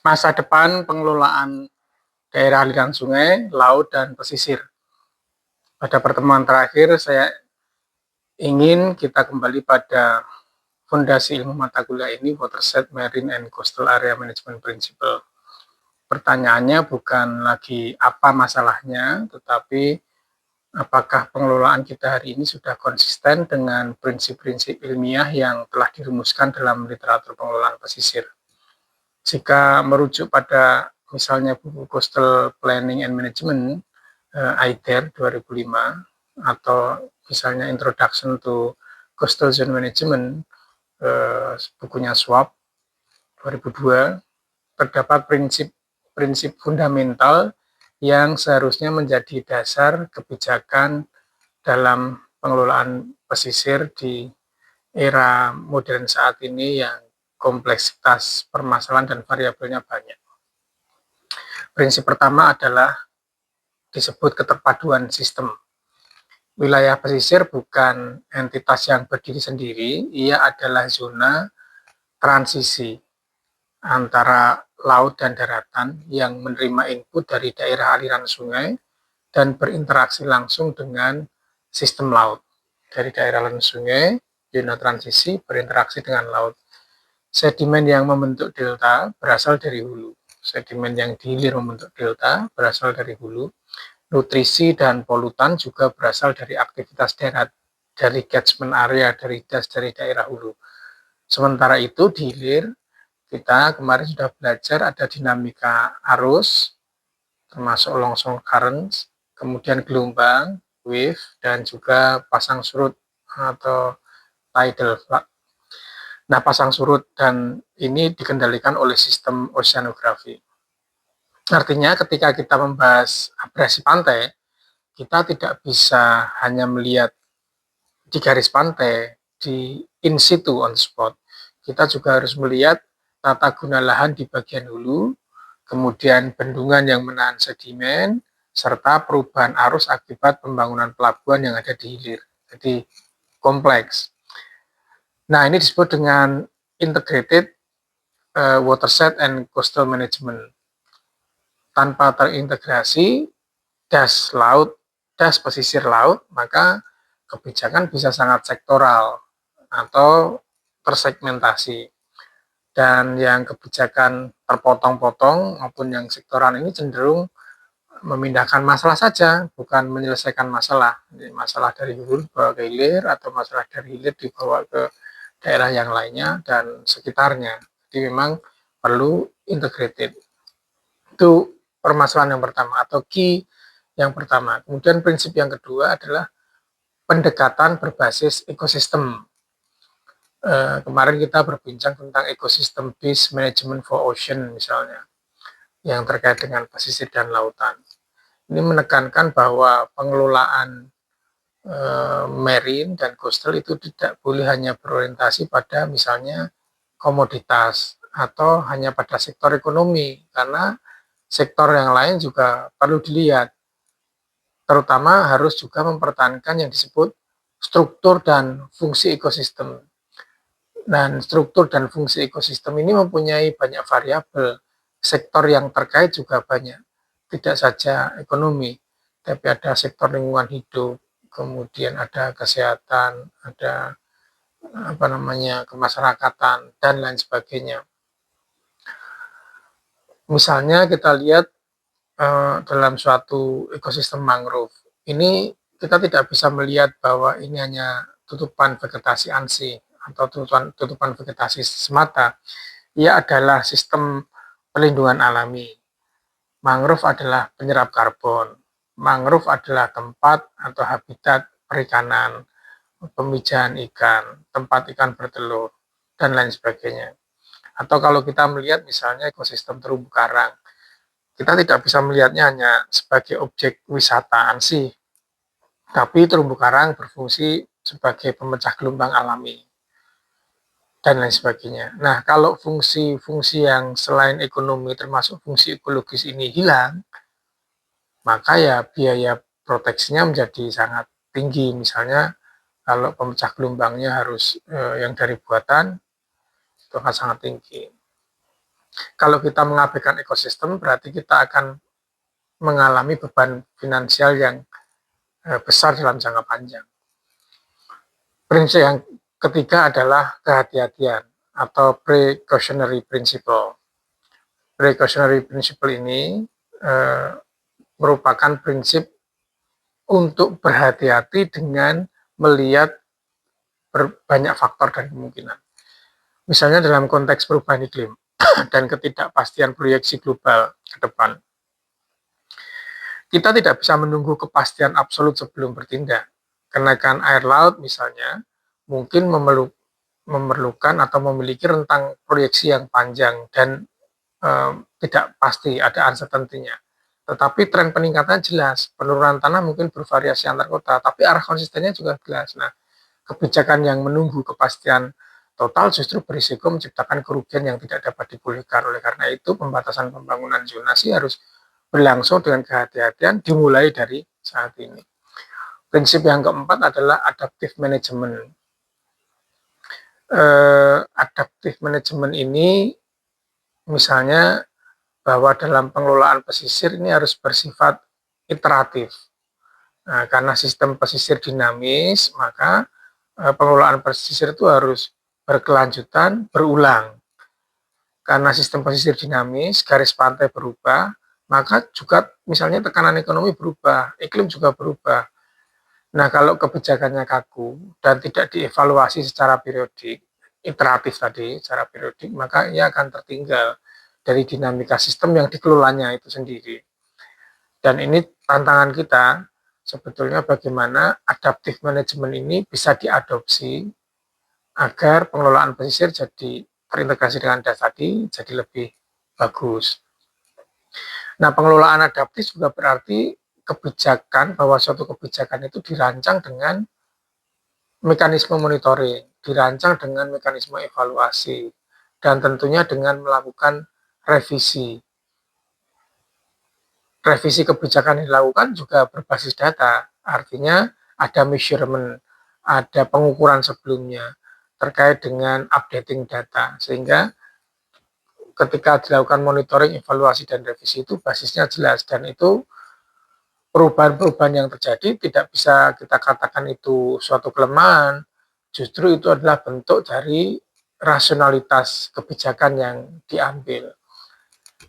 Masa depan pengelolaan daerah aliran sungai, laut, dan pesisir. Pada pertemuan terakhir, saya ingin kita kembali pada fondasi ilmu mata kuliah ini, Watershed, Marine, and Coastal Area Management Principle. Pertanyaannya bukan lagi apa masalahnya, tetapi apakah pengelolaan kita hari ini sudah konsisten dengan prinsip-prinsip ilmiah yang telah dirumuskan dalam literatur pengelolaan pesisir. Jika merujuk pada misalnya buku Coastal Planning and Management, IDER 2005, atau misalnya Introduction to Coastal Zone Management, bukunya Schwab 2002, terdapat prinsip fundamental yang seharusnya menjadi dasar kebijakan dalam pengelolaan pesisir di era modern saat ini yang kompleksitas permasalahan dan variabelnya banyak. Prinsip pertama adalah disebut keterpaduan sistem. Wilayah pesisir bukan entitas yang berdiri sendiri, ia adalah zona transisi antara laut dan daratan yang menerima input dari daerah aliran sungai dan berinteraksi langsung dengan sistem laut. Dari daerah aliran sungai, zona transisi berinteraksi dengan laut. Sedimen yang membentuk delta berasal dari hulu. Sedimen yang dihilir membentuk delta berasal dari hulu. Nutrisi dan polutan juga berasal dari aktivitas darat, dari catchment area, dari das dari daerah hulu. Sementara itu di hilir, kita kemarin sudah belajar ada dinamika arus, termasuk longsor currents, kemudian gelombang, wave, dan juga pasang surut atau tidal flood. Nah, pasang surut dan ini dikendalikan oleh sistem oceanografi. Artinya ketika kita membahas abrasi pantai, kita tidak bisa hanya melihat di garis pantai, di in situ on spot. Kita juga harus melihat tata guna lahan di bagian hulu, kemudian bendungan yang menahan sedimen, serta perubahan arus akibat pembangunan pelabuhan yang ada di hilir. Jadi kompleks. Nah, ini disebut dengan integrated watershed and coastal management. Tanpa terintegrasi das laut, das pesisir laut, maka kebijakan bisa sangat sektoral atau tersegmentasi. Dan yang kebijakan terpotong-potong maupun yang sektoral ini cenderung memindahkan masalah saja, bukan menyelesaikan masalah. Jadi masalah dari hulu dibawa ke hilir atau masalah dari hilir dibawa ke daerah yang lainnya dan sekitarnya. Jadi memang perlu integrated. Itu permasalahan yang pertama atau key yang pertama. Kemudian prinsip yang kedua adalah pendekatan berbasis ekosistem. Kemarin kita berbincang tentang ekosistem based management for ocean misalnya, yang terkait dengan pesisir dan lautan. Ini menekankan bahwa pengelolaan marine dan coastal itu tidak boleh hanya berorientasi pada misalnya komoditas atau hanya pada sektor ekonomi, karena sektor yang lain juga perlu dilihat. Terutama harus juga mempertahankan yang disebut struktur dan fungsi ekosistem. Dan struktur dan fungsi ekosistem ini mempunyai banyak variabel. Sektor yang terkait juga banyak. Tidak saja ekonomi, tapi ada sektor lingkungan hidup, kemudian ada kesehatan, ada kemasyarakatan dan lain sebagainya. Misalnya kita lihat dalam suatu ekosistem mangrove, ini kita tidak bisa melihat bahwa ini hanya tutupan vegetasi ANSI atau tutupan vegetasi semata. Ia adalah sistem perlindungan alami. Mangrove adalah penyerap karbon. Mangrove adalah tempat atau habitat perikanan, pemijahan ikan, tempat ikan bertelur, dan lain sebagainya. Atau kalau kita melihat misalnya ekosistem terumbu karang, kita tidak bisa melihatnya hanya sebagai objek wisata ANSI, tapi terumbu karang berfungsi sebagai pemecah gelombang alami dan lain sebagainya. Nah, kalau fungsi-fungsi yang selain ekonomi termasuk fungsi ekologis ini hilang, maka ya biaya proteksinya menjadi sangat tinggi. Misalnya kalau pemecah gelombangnya harus yang dari buatan, itu akan sangat tinggi. Kalau kita mengabaikan ekosistem, berarti kita akan mengalami beban finansial yang besar dalam jangka panjang. Prinsip yang ketiga adalah kehati-hatian atau precautionary principle. Precautionary principle ini eh, merupakan prinsip untuk berhati-hati dengan melihat banyak faktor dan kemungkinan. Misalnya dalam konteks perubahan iklim dan ketidakpastian proyeksi global ke depan. Kita tidak bisa menunggu kepastian absolut sebelum bertindak. Kenaikan air laut misalnya mungkin memerlukan atau memiliki rentang proyeksi yang panjang dan tidak pasti, ada uncertainty-nya. Tetapi tren peningkatan jelas, penurunan tanah mungkin bervariasi antar kota, tapi arah konsistennya juga jelas. Nah, kebijakan yang menunggu kepastian total justru berisiko menciptakan kerugian yang tidak dapat dipulihkan. Oleh karena itu, pembatasan pembangunan zonasi harus berlangsung dengan kehati-hatian dimulai dari saat ini. Prinsip yang keempat adalah adaptive management. Adaptive management ini misalnya bahwa dalam pengelolaan pesisir ini harus bersifat iteratif. Nah, karena sistem pesisir dinamis, maka pengelolaan pesisir itu harus berkelanjutan, berulang. Karena sistem pesisir dinamis, garis pantai berubah, maka juga misalnya tekanan ekonomi berubah, iklim juga berubah. Nah, kalau kebijakannya kaku dan tidak dievaluasi secara periodik, iteratif tadi, secara periodik, maka ia akan tertinggal dari dinamika sistem yang dikelolanya itu sendiri. Dan ini tantangan kita sebetulnya bagaimana adaptive management ini bisa diadopsi agar pengelolaan pesisir jadi terintegrasi dengan data tadi jadi lebih bagus. Nah, pengelolaan adaptif juga berarti kebijakan bahwa suatu kebijakan itu dirancang dengan mekanisme monitoring, dirancang dengan mekanisme evaluasi, dan tentunya dengan melakukan revisi. Revisi kebijakan yang dilakukan juga berbasis data, artinya ada measurement, ada pengukuran sebelumnya terkait dengan updating data, sehingga ketika dilakukan monitoring, evaluasi, dan revisi itu basisnya jelas, dan itu perubahan-perubahan yang terjadi tidak bisa kita katakan itu suatu kelemahan, justru itu adalah bentuk dari rasionalitas kebijakan yang diambil.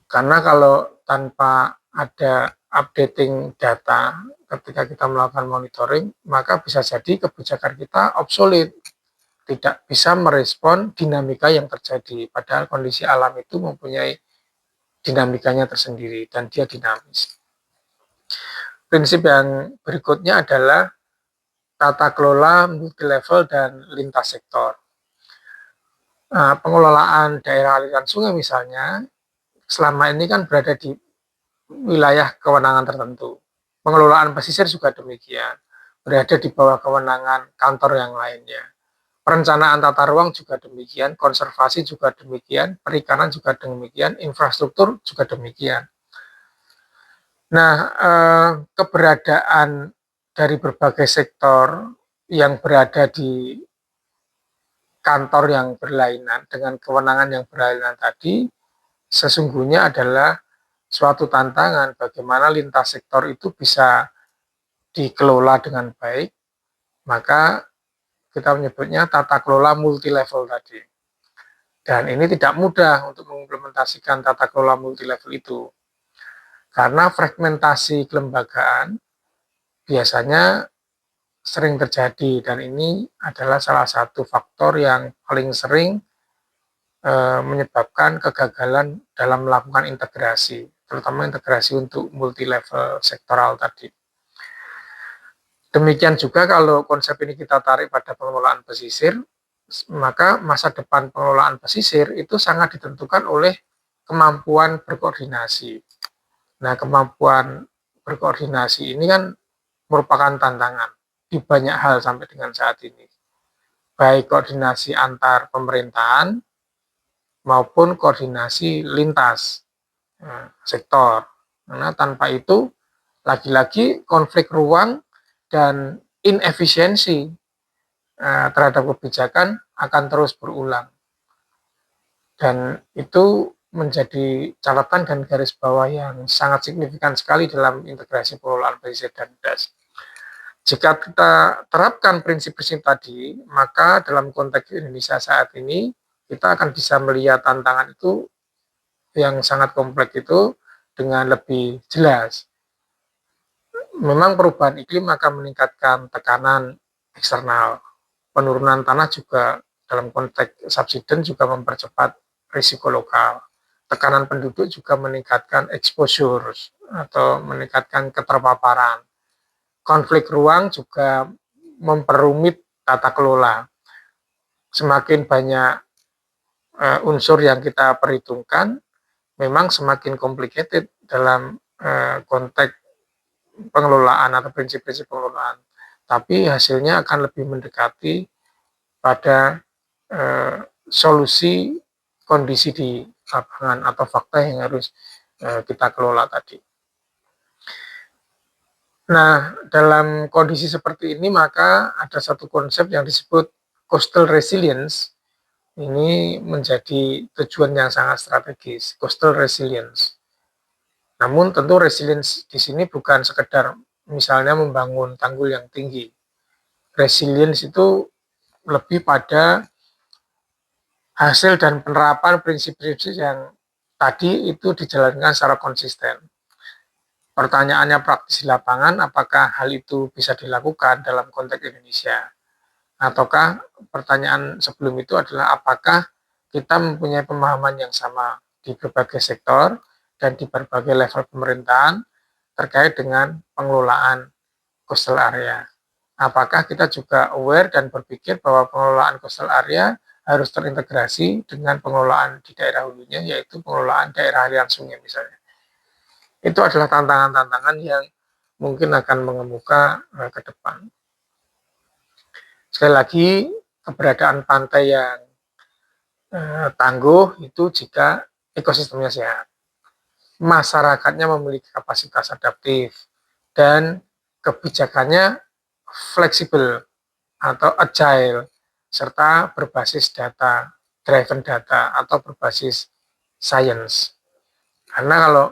Karena kalau tanpa ada updating data ketika kita melakukan monitoring, maka bisa jadi kebijakan kita obsolete, tidak bisa merespon dinamika yang terjadi. Padahal kondisi alam itu mempunyai dinamikanya tersendiri dan dia dinamis. Prinsip yang berikutnya adalah tata kelola multilevel dan lintas sektor. Nah, pengelolaan daerah aliran sungai misalnya, selama ini kan berada di wilayah kewenangan tertentu. Pengelolaan pesisir juga demikian, berada di bawah kewenangan kantor yang lainnya. Perencanaan tata ruang juga demikian, konservasi juga demikian, perikanan juga demikian, infrastruktur juga demikian. Nah, keberadaan dari berbagai sektor yang berada di kantor yang berlainan dengan kewenangan yang berlainan tadi sesungguhnya adalah suatu tantangan bagaimana lintas sektor itu bisa dikelola dengan baik, maka kita menyebutnya tata kelola multilevel tadi. Dan ini tidak mudah untuk mengimplementasikan tata kelola multilevel itu. Karena fragmentasi kelembagaan biasanya sering terjadi dan ini adalah salah satu faktor yang paling sering menyebabkan kegagalan dalam melakukan integrasi, terutama integrasi untuk multi level sektoral tadi. Demikian juga kalau konsep ini kita tarik pada pengelolaan pesisir, maka masa depan pengelolaan pesisir itu sangat ditentukan oleh kemampuan berkoordinasi. Nah, kemampuan berkoordinasi ini kan merupakan tantangan di banyak hal sampai dengan saat ini. Baik koordinasi antar pemerintahan maupun koordinasi lintas sektor. Karena tanpa itu, lagi-lagi konflik ruang dan inefisiensi terhadap kebijakan akan terus berulang. Dan itu menjadi catatan dan garis bawah yang sangat signifikan sekali dalam integrasi pengelolaan pesisir dan das. Jika kita terapkan prinsip-prinsip tadi, maka dalam konteks Indonesia saat ini, kita akan bisa melihat tantangan itu yang sangat kompleks itu dengan lebih jelas. Memang perubahan iklim akan meningkatkan tekanan eksternal. Penurunan tanah juga dalam konteks subsiden juga mempercepat risiko lokal. Tekanan penduduk juga meningkatkan exposure atau meningkatkan keterpaparan. Konflik ruang juga memperumit tata kelola. Semakin banyak unsur yang kita perhitungkan, memang semakin complicated dalam konteks pengelolaan atau prinsip-prinsip pengelolaan. Tapi hasilnya akan lebih mendekati pada solusi kondisi di lapangan atau fakta yang harus kita kelola tadi. Nah, dalam kondisi seperti ini maka ada satu konsep yang disebut coastal resilience. Ini menjadi tujuan yang sangat strategis, coastal resilience. Namun tentu resilience di sini bukan sekedar misalnya membangun tanggul yang tinggi. Resilience itu lebih pada hasil dan penerapan prinsip-prinsip yang tadi itu dijalankan secara konsisten. Pertanyaannya praktis di lapangan, apakah hal itu bisa dilakukan dalam konteks Indonesia? Ataukah pertanyaan sebelum itu adalah apakah kita mempunyai pemahaman yang sama di berbagai sektor dan di berbagai level pemerintahan terkait dengan pengelolaan coastal area. Apakah kita juga aware dan berpikir bahwa pengelolaan coastal area harus terintegrasi dengan pengelolaan di daerah hulunya, yaitu pengelolaan daerah aliran sungai misalnya. Itu adalah tantangan-tantangan yang mungkin akan mengemuka ke depan. Sekali lagi, keberadaan pantai yang tangguh itu jika ekosistemnya sehat. Masyarakatnya memiliki kapasitas adaptif dan kebijakannya fleksibel atau agile serta berbasis data, driven data atau berbasis science. Karena kalau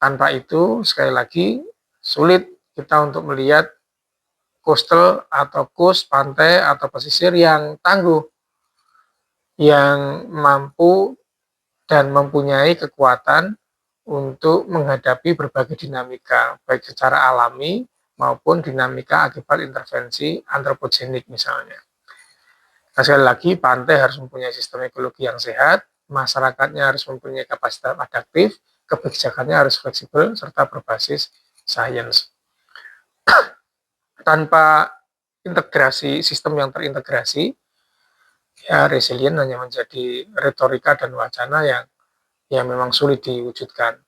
tanpa itu, sekali lagi, sulit kita untuk melihat coastal atau coast, pantai atau pesisir yang tangguh, yang mampu dan mempunyai kekuatan untuk menghadapi berbagai dinamika, baik secara alami maupun dinamika akibat intervensi antropogenik misalnya. Nah, sekali lagi, pantai harus mempunyai sistem ekologi yang sehat, masyarakatnya harus mempunyai kapasitas adaptif, kebijakannya harus fleksibel, serta berbasis sains. Tanpa integrasi, sistem yang terintegrasi, ya resilient hanya menjadi retorika dan wacana yang memang sulit diwujudkan.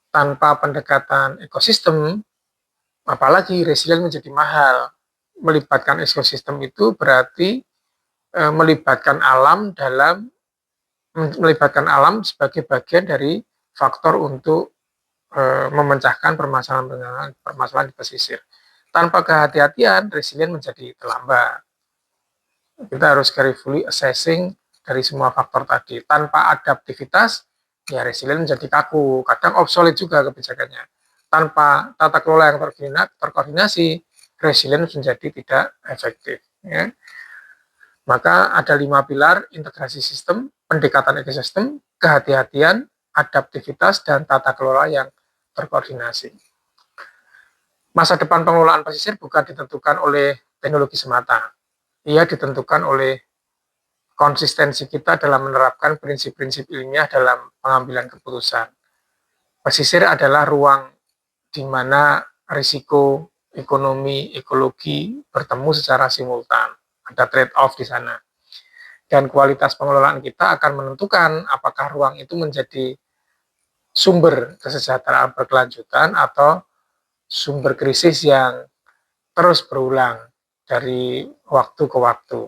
Tanpa pendekatan ekosistem, apalagi resilient menjadi mahal. Melibatkan ekosistem itu berarti melibatkan alam sebagai bagian dari faktor untuk memecahkan permasalahan di pesisir. Tanpa kehati-hatian, resilient menjadi terlambat. Kita harus carefully assessing dari semua faktor tadi. Tanpa adaptivitas, ya resilient menjadi kaku. Kadang obsolete juga kebijakannya. Tanpa tata kelola yang terkoordinasi, resilient menjadi tidak efektif. Ya. Maka ada 5 pilar: integrasi sistem, pendekatan ekosistem, kehati-hatian, adaptivitas, dan tata kelola yang terkoordinasi. Masa depan pengelolaan pesisir bukan ditentukan oleh teknologi semata. Ia ditentukan oleh konsistensi kita dalam menerapkan prinsip-prinsip ilmiah dalam pengambilan keputusan. Pesisir adalah ruang di mana risiko, ekonomi, ekologi bertemu secara simultan. Ada trade-off di sana. Dan kualitas pengelolaan kita akan menentukan apakah ruang itu menjadi sumber kesejahteraan berkelanjutan atau sumber krisis yang terus berulang dari waktu ke waktu.